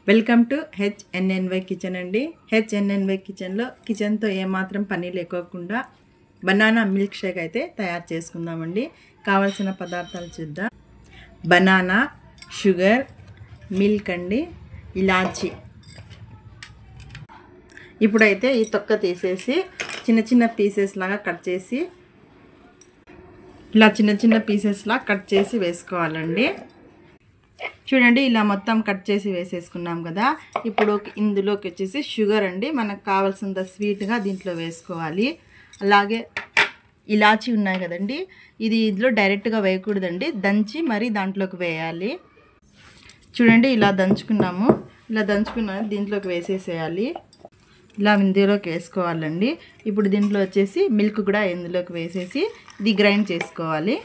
Welcome to హెచ్ఎన్ఎన్వై kitchen అండి. హెచ్ఎన్ఎన్వై కిచెన్లో కిచెన్తో ఏమాత్రం పని లేకోకుండా బనానా మిల్క్ షేక్ అయితే తయారు చేసుకుందామండి. కావాల్సిన పదార్థాలు చూద్దాం. బనానా, షుగర్, మిల్క్ అండి, ఇలాచి. ఇప్పుడైతే ఈ తొక్క తీసేసి చిన్న చిన్న పీసెస్ లాగా కట్ చేసి ఇలా చిన్న చిన్న పీసెస్ లాగా కట్ చేసి వేసుకోవాలండి. చూడండి, ఇలా మొత్తం కట్ చేసి వేసేసుకున్నాం కదా. ఇప్పుడు ఇందులోకి వచ్చేసి షుగర్ అండి, మనకు కావాల్సినంత స్వీట్గా దీంట్లో వేసుకోవాలి. అలాగే ఇలాచి ఉన్నాయి కదండి, ఇది ఇందులో డైరెక్ట్గా వేయకూడదండి, దంచి మరి దాంట్లోకి వేయాలి. చూడండి, ఇలా దంచుకున్నాము. ఇలా దంచుకున్న దీంట్లోకి వేసేసేయాలి. ఇలా ఇందులోకి వేసుకోవాలండి. ఇప్పుడు దీంట్లో వచ్చేసి మిల్క్ కూడా ఇందులోకి వేసేసి ఇది గ్రైండ్ చేసుకోవాలి.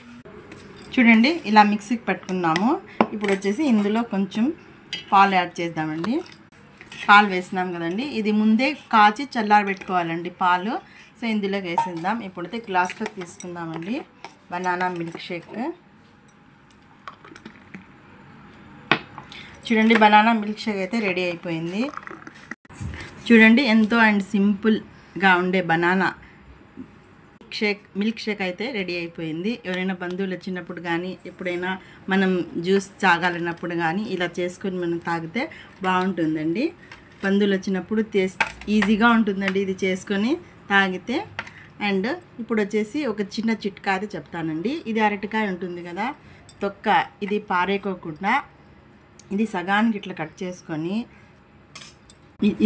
చూడండి, ఇలా మిక్సీకి పెట్టుకున్నాము. ఇప్పుడు వచ్చేసి ఇందులో కొంచెం పాలు యాడ్ చేద్దామండి. పాలు వేసినాం కదండి, ఇది ముందే కాచి చల్లారబెట్టుకోవాలండి పాలు. సో ఇందులోకి వేసేద్దాం. ఇప్పుడైతే గ్లాస్లో తీసుకుందామండి బనానా మిల్క్ షేక్. చూడండి, బనానా మిల్క్ షేక్ అయితే రెడీ అయిపోయింది. చూడండి, ఎంతో అండ్ సింపుల్గా ఉండే బనానా మిల్క్ షేక్ అయితే రెడీ అయిపోయింది. ఎవరైనా బంధువులు వచ్చినప్పుడు కానీ ఎప్పుడైనా మనం జ్యూస్ తాగాలన్నప్పుడు కానీ ఇలా చేసుకొని మనం తాగితే బాగుంటుందండి. బంధువులు వచ్చినప్పుడు ఈజీగా ఉంటుందండి ఇది చేసుకొని తాగితే. అండ్ ఇప్పుడు వచ్చేసి ఒక చిన్న చిట్కా అయితే చెప్తానండి. ఇది అరటికాయ ఉంటుంది కదా, తొక్క, ఇది పారేకోకుండా ఇది సగానికి ఇట్లా కట్ చేసుకొని,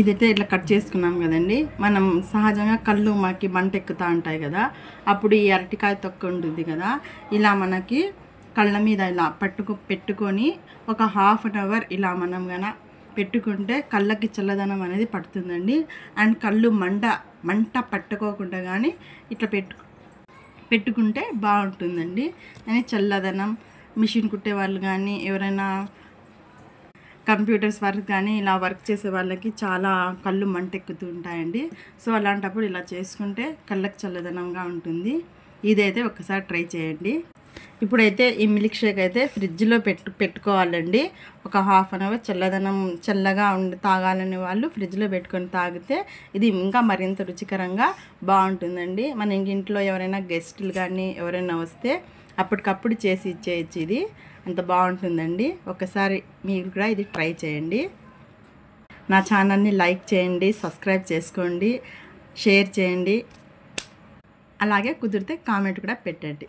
ఇదైతే ఇట్లా కట్ చేసుకున్నాం కదండి, మనం సహజంగా కళ్ళు మనకి మంట ఎక్కుతూ ఉంటాయి కదా, అప్పుడు ఈ అరటికాయ తొక్క ఉంటుంది కదా, ఇలా మనకి కళ్ళ మీద ఇలా పెట్టుకొని ఒక ½ an hour ఇలా మనం గన పెట్టుకుంటే కళ్ళకి చల్లదనం అనేది పడుతుందండి. అండ్ కళ్ళు మంట పట్టుకోకుండా కానీ ఇట్లా పెట్టుకుంటే బాగుంటుందండి. అని చల్లదనం, మిషన్ కుట్టే వాళ్ళు కానీ ఎవరైనా కంప్యూటర్స్ వర్క్ కానీ ఇలా వర్క్ చేసే వాళ్ళకి చాలా కళ్ళు మంటెక్కుతూ ఉంటాయండి. సో అలాంటప్పుడు ఇలా చేసుకుంటే కళ్ళకి చల్లదనంగా ఉంటుంది. ఇదైతే ఒకసారి ట్రై చేయండి. ఇప్పుడైతే ఈ మిల్క్ షేక్ అయితే ఫ్రిడ్జ్లో పెట్టుకోవాలండి. ఒక ½ an hour చల్లగా తాగాలనే వాళ్ళు ఫ్రిడ్జ్లో పెట్టుకొని తాగితే ఇది ఇంకా మరింత రుచికరంగా బాగుంటుందండి. మన ఇంట్లో ఎవరైనా గెస్టులు కానీ ఎవరైనా వస్తే అప్పటికప్పుడు చేసి ఇచ్చేయచ్చు. ఇది అంత బాగుంటుందండి. ఒకసారి మీరు కూడా ఇది ట్రై చేయండి. నా ఛానల్ని లైక్ చేయండి, సబ్స్క్రైబ్ చేసుకోండి, షేర్ చేయండి, అలాగే కుదిరితే కామెంట్ కూడా పెట్టండి.